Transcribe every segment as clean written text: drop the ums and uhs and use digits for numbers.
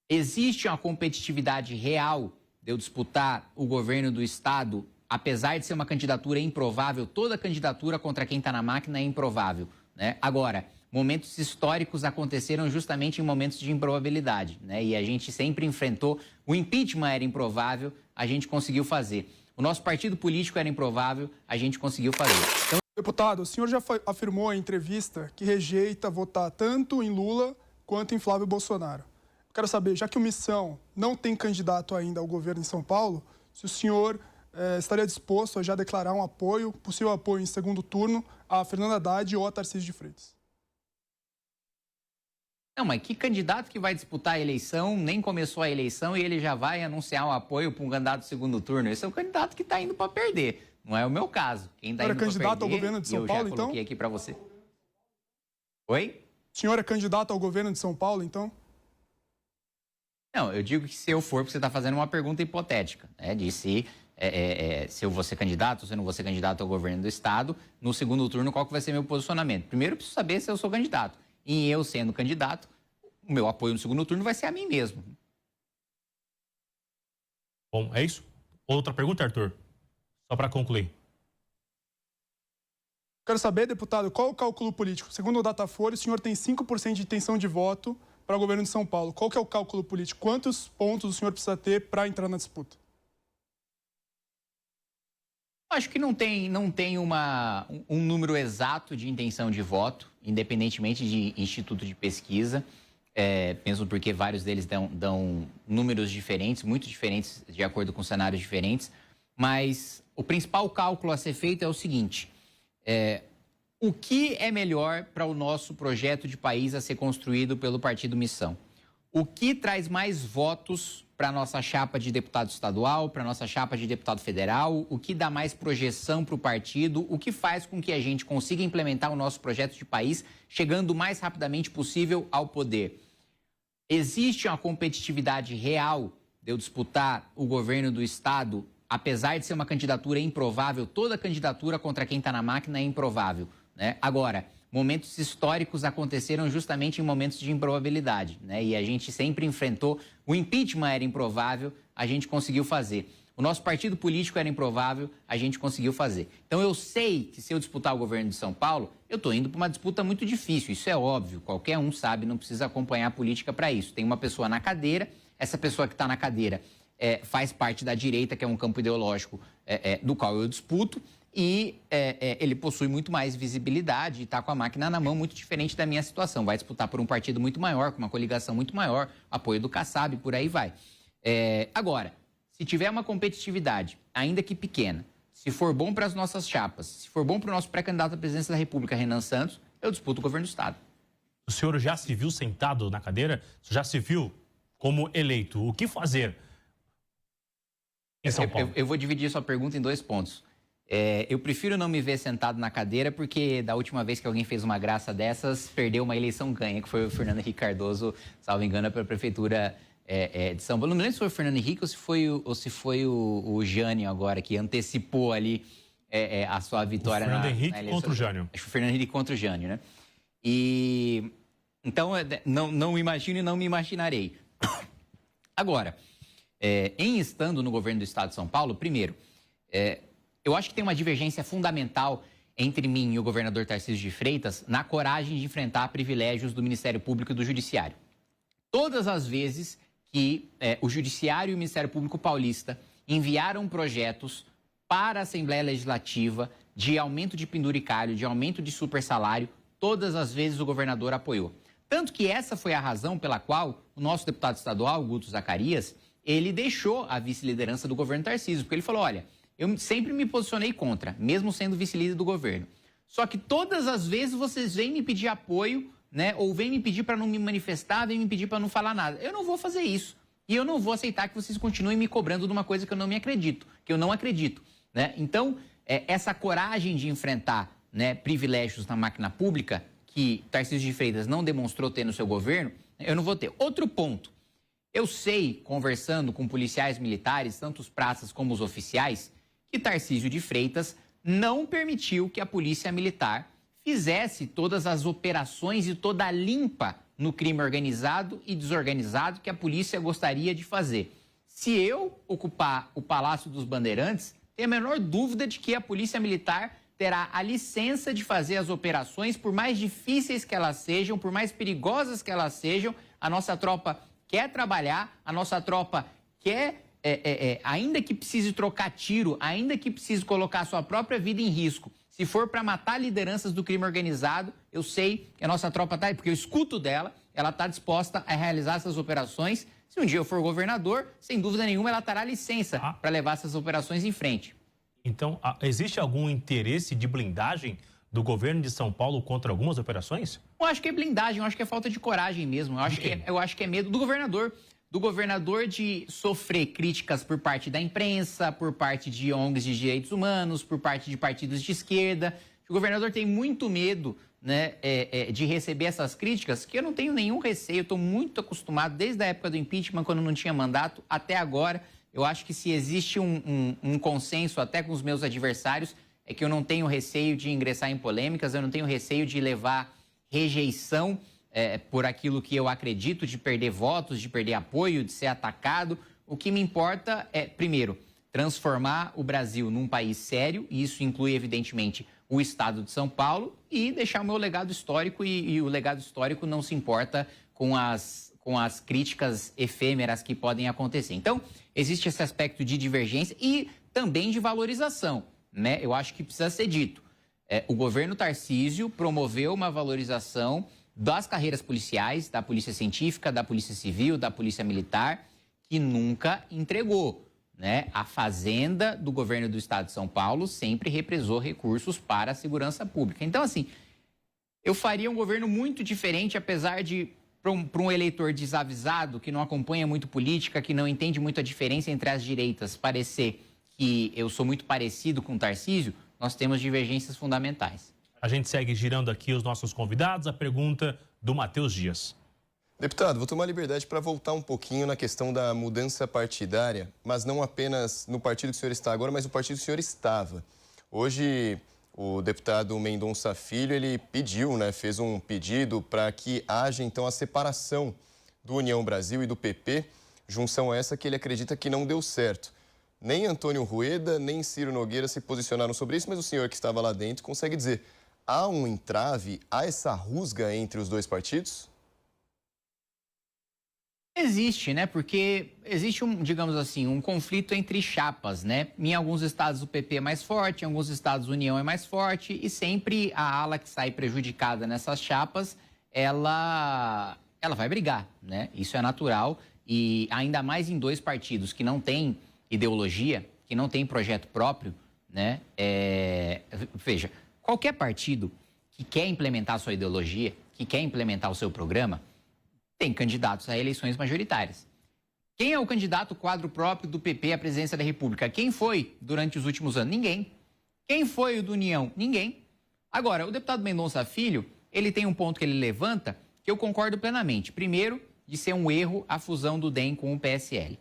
Existe uma competitividade real de eu disputar o governo do Estado, apesar de ser uma candidatura improvável? Toda candidatura contra quem está na máquina é improvável, né? Agora, momentos históricos aconteceram justamente em momentos de improbabilidade, né? E a gente sempre enfrentou. O impeachment era improvável, a gente conseguiu fazer. O nosso partido político era improvável, a gente conseguiu fazer. Então... Deputado, o senhor já afirmou em entrevista que rejeita votar tanto em Lula quanto em Flávio Bolsonaro. Quero saber, já que o Missão não tem candidato ainda ao governo em São Paulo, se o senhor estaria disposto a já declarar um apoio, possível apoio em segundo turno, a Fernanda Haddad ou a Tarcísio de Freitas. Não, mas que candidato que vai disputar a eleição, nem começou a eleição e ele já vai anunciar um apoio para um candidato do segundo turno? Esse é o candidato que está indo para perder. Não é o meu caso. Quem está indo para perder... candidato ao governo de São Paulo, então? Eu já coloquei aqui para você. Oi? O senhor é candidato ao governo de São Paulo, então? Não, eu digo que se eu for, porque você está fazendo uma pergunta hipotética, né? De se eu vou ser candidato ou se eu não vou ser candidato ao governo do Estado, no segundo turno, qual que vai ser meu posicionamento? Primeiro, eu preciso saber se eu sou candidato. E eu sendo candidato, o meu apoio no segundo turno vai ser a mim mesmo. Bom, é isso? Outra pergunta, Arthur? Só para concluir. Quero saber, deputado, qual o cálculo político? Segundo o Datafolha, o senhor tem 5% de intenção de voto para o governo de São Paulo. Qual que é o cálculo político? Quantos pontos o senhor precisa ter para entrar na disputa? Acho que não tem um número exato de intenção de voto, independentemente de instituto de pesquisa. Mesmo porque vários deles dão números diferentes, muito diferentes, de acordo com cenários diferentes. Mas o principal cálculo a ser feito é o seguinte: o que é melhor para o nosso projeto de país a ser construído pelo Partido Missão? O que traz mais votos para a nossa chapa de deputado estadual, para a nossa chapa de deputado federal? O que dá mais projeção para o partido? O que faz com que a gente consiga implementar o nosso projeto de país chegando o mais rapidamente possível ao poder? Existe uma competitividade real de eu disputar o governo do Estado, apesar de ser uma candidatura improvável? Toda candidatura contra quem está na máquina é improvável, né? Agora, momentos históricos aconteceram justamente em momentos de improbabilidade, né? E a gente sempre enfrentou. O impeachment era improvável, a gente conseguiu fazer. O nosso partido político era improvável, a gente conseguiu fazer. Então eu sei que se eu disputar o governo de São Paulo, eu estou indo para uma disputa muito difícil. Isso é óbvio, qualquer um sabe, não precisa acompanhar a política para isso. Tem uma pessoa na cadeira, essa pessoa que está na cadeira faz parte da direita, que é um campo ideológico do qual eu disputo, e ele possui muito mais visibilidade e está com a máquina na mão, muito diferente da minha situação. Vai disputar por um partido muito maior, com uma coligação muito maior, apoio do Kassab, por aí vai. Agora, se tiver uma competitividade, ainda que pequena, se for bom para as nossas chapas, se for bom para o nosso pré-candidato à presidência da República, Renan Santos, eu disputo o governo do Estado. O senhor já se viu sentado na cadeira? Já se viu como eleito? O que fazer em São Paulo? Eu vou dividir sua pergunta em dois pontos. Eu prefiro não me ver sentado na cadeira, porque da última vez que alguém fez uma graça dessas, perdeu uma eleição ganha, que foi o Fernando Henrique Cardoso, salvo engano, para a Prefeitura de São Paulo. Não me lembro se foi o Fernando Henrique ou se foi o Jânio agora, que antecipou ali a sua vitória na eleição. Fernando Henrique contra o Jânio. Acho que o Fernando Henrique contra o Jânio, né? E então, não imagino e não me imaginarei. Agora, em estando no governo do Estado de São Paulo, primeiro, eu acho que tem uma divergência fundamental entre mim e o governador Tarcísio de Freitas na coragem de enfrentar privilégios do Ministério Público e do Judiciário. Todas as vezes que o Judiciário e o Ministério Público Paulista enviaram projetos para a Assembleia Legislativa de aumento de penduricalho, de aumento de supersalário, todas as vezes o governador apoiou. Tanto que essa foi a razão pela qual o nosso deputado estadual, Guto Zacarias, ele deixou a vice-liderança do governo Tarcísio, porque ele falou, olha, eu sempre me posicionei contra, mesmo sendo vice-líder do governo. Só que todas as vezes vocês vêm me pedir apoio, né? Ou vêm me pedir para não me manifestar, vêm me pedir para não falar nada. Eu não vou fazer isso. E eu não vou aceitar que vocês continuem me cobrando de uma coisa que eu não acredito, né? Então, essa coragem de enfrentar, né, privilégios na máquina pública, que Tarcísio de Freitas não demonstrou ter no seu governo, eu não vou ter. Outro ponto. Eu sei, conversando com policiais militares, tanto os praças como os oficiais, que Tarcísio de Freitas não permitiu que a polícia militar fizesse todas as operações e toda a limpa no crime organizado e desorganizado que a polícia gostaria de fazer. Se eu ocupar o Palácio dos Bandeirantes, tem a menor dúvida de que a Polícia Militar terá a licença de fazer as operações, por mais difíceis que elas sejam, por mais perigosas que elas sejam. A nossa tropa quer trabalhar, a nossa tropa quer, ainda que precise trocar tiro, ainda que precise colocar a sua própria vida em risco, se for para matar lideranças do crime organizado, eu sei que a nossa tropa está aí, porque eu escuto dela, ela está disposta a realizar essas operações. Se um dia eu for governador, sem dúvida nenhuma, ela terá licença para levar essas operações em frente. Então, existe algum interesse de blindagem do governo de São Paulo contra algumas operações? Eu acho que é blindagem, eu acho que é falta de coragem mesmo. Eu acho que é medo do governador. Do governador de sofrer críticas por parte da imprensa, por parte de ONGs de direitos humanos, por parte de partidos de esquerda. O governador tem muito medo, né, de receber essas críticas, que eu não tenho nenhum receio, eu estou muito acostumado, desde a época do impeachment, quando não tinha mandato, até agora. Eu acho que se existe um consenso até com os meus adversários, é que eu não tenho receio de ingressar em polêmicas, eu não tenho receio de levar rejeição por aquilo que eu acredito, de perder votos, de perder apoio, de ser atacado. O que me importa é, primeiro, transformar o Brasil num país sério, e isso inclui, evidentemente, o Estado de São Paulo, e deixar o meu legado histórico, e o legado histórico não se importa com as críticas efêmeras que podem acontecer. Então, existe esse aspecto de divergência e também de valorização, né? Eu acho que precisa ser dito. O governo Tarcísio promoveu uma valorização das carreiras policiais, da Polícia Científica, da Polícia Civil, da Polícia Militar, que nunca entregou, né? A Fazenda do governo do Estado de São Paulo sempre represou recursos para a segurança pública. Então, assim, eu faria um governo muito diferente, apesar de, para um eleitor desavisado, que não acompanha muito política, que não entende muito a diferença entre as direitas, parecer que eu sou muito parecido com o Tarcísio, nós temos divergências fundamentais. A gente segue girando aqui os nossos convidados. A pergunta do Matheus Dias. Deputado, vou tomar a liberdade para voltar um pouquinho na questão da mudança partidária, mas não apenas no partido que o senhor está agora, mas no partido que o senhor estava. Hoje, o deputado Mendonça Filho, ele pediu, né, fez um pedido para que haja, então, a separação do União Brasil e do PP, junção essa que ele acredita que não deu certo. Nem Antônio Rueda, nem Ciro Nogueira se posicionaram sobre isso, mas o senhor que estava lá dentro consegue dizer, há um entrave, há essa rusga entre os dois partidos? Existe, né? Porque existe digamos assim, um conflito entre chapas, né? Em alguns estados o PP é mais forte, em alguns estados a União é mais forte, e sempre a ala que sai prejudicada nessas chapas, ela vai brigar, né? Isso é natural, e ainda mais em dois partidos que não têm ideologia, que não têm projeto próprio, né? Veja, qualquer partido que quer implementar a sua ideologia, que quer implementar o seu programa, tem candidatos a eleições majoritárias. Quem é o candidato quadro próprio do PP à presidência da República? Quem foi durante os últimos anos? Ninguém. Quem foi o do União? Ninguém. Agora, o deputado Mendonça Filho, ele tem um ponto que ele levanta que eu concordo plenamente. Primeiro, de ser um erro a fusão do DEM com o PSL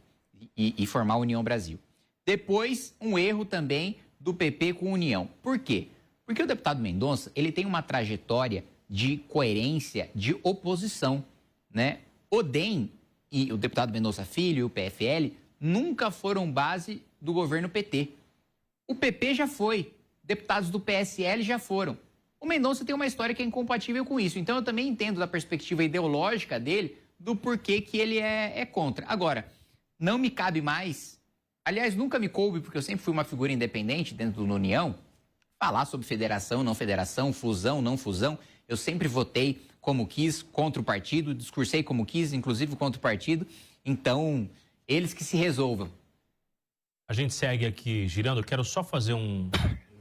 e formar a União Brasil. Depois, um erro também do PP com a União. Por quê? Porque o deputado Mendonça, ele tem uma trajetória de coerência de oposição, né? O DEM e o deputado Mendonça Filho e o PFL nunca foram base do governo PT. O PP já foi, deputados do PSL já foram. O Mendonça tem uma história que é incompatível com isso. Então eu também entendo da perspectiva ideológica dele do porquê que ele é contra. Agora, não me cabe mais, aliás, nunca me coube, porque eu sempre fui uma figura independente dentro da União, falar sobre federação, não federação, fusão, não fusão. Eu sempre votei como quis, contra o partido, discursei como quis, inclusive contra o partido. Então, eles que se resolvam. A gente segue aqui girando. Eu quero só fazer um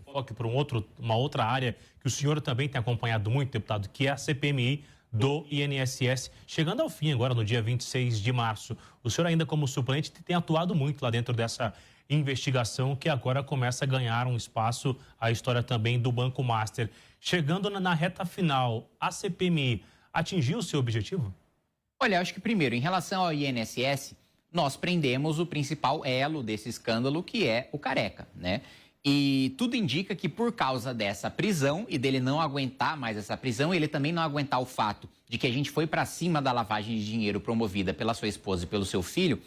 foco para uma outra área que o senhor também tem acompanhado muito, deputado, que é a CPMI do INSS. Chegando ao fim agora, no dia 26 de março. O senhor ainda como suplente tem atuado muito lá dentro dessa investigação que agora começa a ganhar um espaço, a história também do Banco Master. Chegando na reta final, a CPMI atingiu o seu objetivo? Olha, acho que primeiro, em relação ao INSS, nós prendemos o principal elo desse escândalo, que é o Careca, né? E tudo indica que por causa dessa prisão e dele não aguentar mais essa prisão, ele também não aguentar o fato de que a gente foi para cima da lavagem de dinheiro promovida pela sua esposa e pelo seu filho,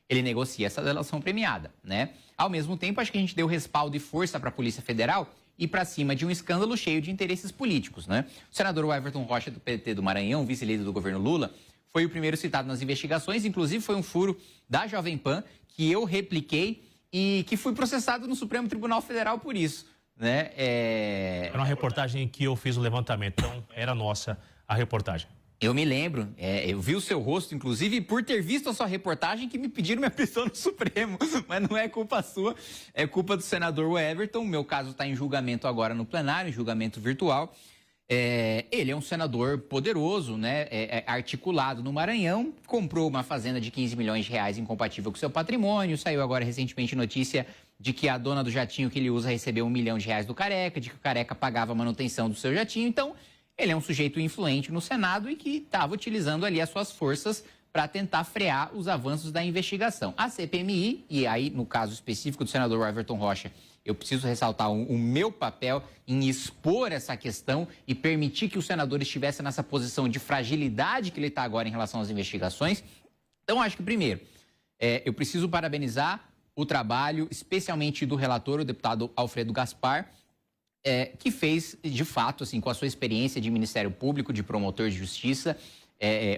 ele negocia essa delação premiada, né? Ao mesmo tempo, acho que a gente deu respaldo e força para a Polícia Federal ir para cima de um escândalo cheio de interesses políticos, né? O senador Everton Rocha, do PT do Maranhão, vice-líder do governo Lula, foi o primeiro citado nas investigações, inclusive foi um furo da Jovem Pan que eu repliquei e que fui processado no Supremo Tribunal Federal por isso, né? Era uma reportagem que eu fiz o levantamento, então era nossa a reportagem. Eu me lembro, eu vi o seu rosto, inclusive, por ter visto a sua reportagem que me pediram minha prisão no Supremo, mas não é culpa sua, é culpa do senador Everton. Meu caso está em julgamento agora no plenário, em julgamento virtual. Ele é um senador poderoso, né? Articulado no Maranhão, comprou uma fazenda de 15 milhões de reais incompatível com seu patrimônio, saiu agora recentemente notícia de que a dona do jatinho que ele usa recebeu 1 milhão de reais do Careca, de que o Careca pagava a manutenção do seu jatinho. Então, ele é um sujeito influente no Senado e que estava utilizando ali as suas forças para tentar frear os avanços da investigação. A CPMI, e aí no caso específico do senador Everton Rocha, eu preciso ressaltar o meu papel em expor essa questão e permitir que o senador estivesse nessa posição de fragilidade que ele está agora em relação às investigações. Então, acho que, primeiro, eu preciso parabenizar o trabalho, especialmente do relator, o deputado Alfredo Gaspar, que fez, de fato, assim, com a sua experiência de Ministério Público, de promotor de justiça,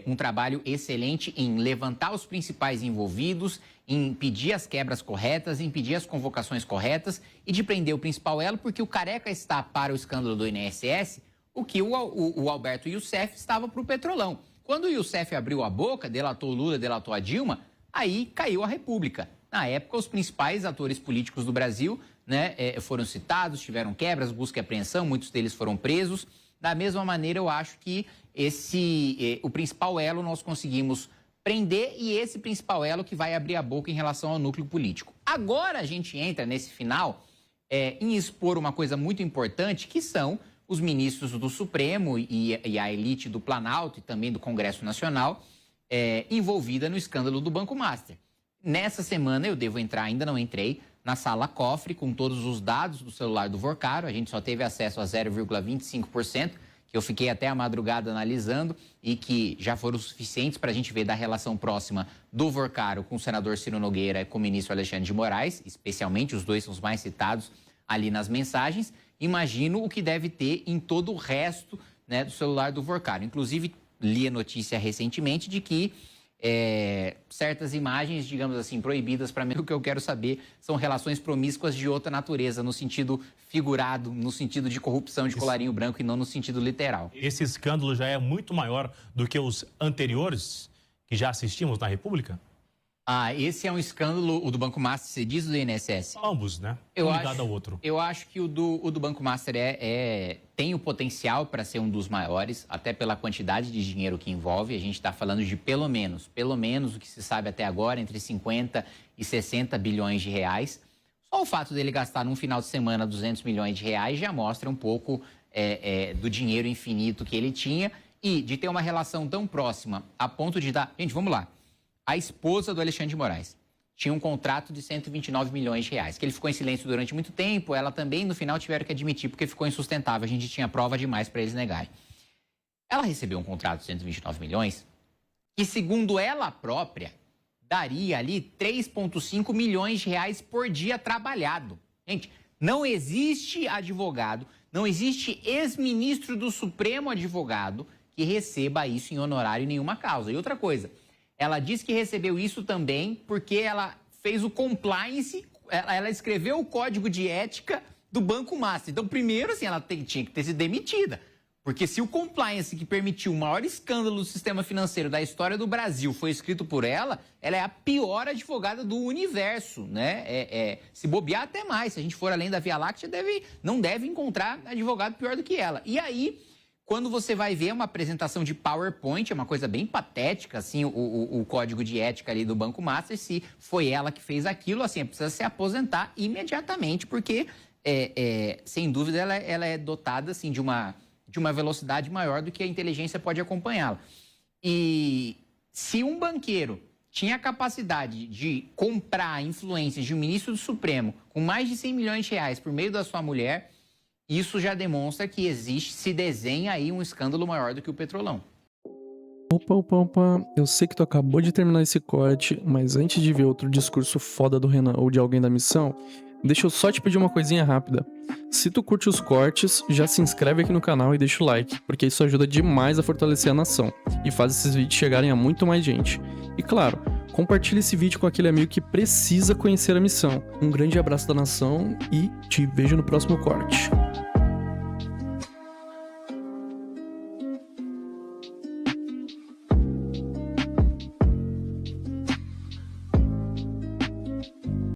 um trabalho excelente em levantar os principais envolvidos, em pedir as quebras corretas, em pedir as convocações corretas e de prender o principal elo, porque o Careca está para o escândalo do INSS, o que o Alberto Youssef estava para o Petrolão. Quando o Youssef abriu a boca, delatou o Lula, delatou a Dilma, aí caiu a República. Na época, os principais atores políticos do Brasil, né, foram citados, tiveram quebras, busca e apreensão, muitos deles foram presos. Da mesma maneira, eu acho que o principal elo nós conseguimos prender e esse principal elo que vai abrir a boca em relação ao núcleo político. Agora a gente entra nesse final em expor uma coisa muito importante, que são os ministros do Supremo e a elite do Planalto e também do Congresso Nacional envolvida no escândalo do Banco Master. Nessa semana eu devo entrar, ainda não entrei, na sala cofre com todos os dados do celular do Vorcaro. A gente só teve acesso a 0,25%, que eu fiquei até a madrugada analisando e que já foram suficientes para a gente ver da relação próxima do Vorcaro com o senador Ciro Nogueira e com o ministro Alexandre de Moraes, especialmente os dois são os mais citados ali nas mensagens. Imagino o que deve ter em todo o resto, né, do celular do Vorcaro. Inclusive, li a notícia recentemente de que certas imagens, digamos assim, proibidas, para mim o que eu quero saber são relações promíscuas de outra natureza, no sentido figurado, no sentido de corrupção de colarinho branco e não no sentido literal. Esse escândalo já é muito maior do que os anteriores que já assistimos na República? Esse é um escândalo, o do Banco Master, você diz, do INSS? Ambos, né? Um ligado ao outro. Eu acho que o do Banco Master tem o potencial para ser um dos maiores, até pela quantidade de dinheiro que envolve. A gente está falando de pelo menos o que se sabe até agora, entre 50 e 60 bilhões de reais. Só o fato dele gastar num final de semana 200 milhões de reais já mostra um pouco do dinheiro infinito que ele tinha e de ter uma relação tão próxima a ponto de dar... Gente, vamos lá. A esposa do Alexandre de Moraes tinha um contrato de 129 milhões de reais, que ele ficou em silêncio durante muito tempo. Ela também, no final, tiveram que admitir porque ficou insustentável. A gente tinha prova demais para eles negarem. Ela recebeu um contrato de 129 milhões que, segundo ela própria, daria ali 3,5 milhões de reais por dia trabalhado. Gente, não existe advogado, não existe ex-ministro do Supremo advogado que receba isso em honorário em nenhuma causa. E outra coisa... Ela disse que recebeu isso também porque ela fez o compliance, ela escreveu o código de ética do Banco Master. Então, primeiro, assim, ela tinha que ter sido demitida. Porque se o compliance que permitiu o maior escândalo do sistema financeiro da história do Brasil foi escrito por ela, ela é a pior advogada do universo, né? Se bobear até mais, se a gente for além da Via Láctea, não deve encontrar advogado pior do que ela. E aí... Quando você vai ver uma apresentação de PowerPoint, é uma coisa bem patética, assim, o código de ética ali do Banco Master, se foi ela que fez aquilo, assim, precisa se aposentar imediatamente, porque, sem dúvida, ela é dotada, assim, de uma velocidade maior do que a inteligência pode acompanhá-la. E se um banqueiro tinha a capacidade de comprar influências de um ministro do Supremo com mais de 100 milhões de reais por meio da sua mulher, isso já demonstra que se desenha aí um escândalo maior do que o Petrolão. Opa. Eu sei que tu acabou de terminar esse corte, mas antes de ver outro discurso foda do Renan ou de alguém da missão, deixa eu só te pedir uma coisinha rápida. Se tu curte os cortes, já se inscreve aqui no canal e deixa o like, porque isso ajuda demais a fortalecer a nação e faz esses vídeos chegarem a muito mais gente. E claro, compartilhe esse vídeo com aquele amigo que precisa conhecer a missão. Um grande abraço da nação e te vejo no próximo corte.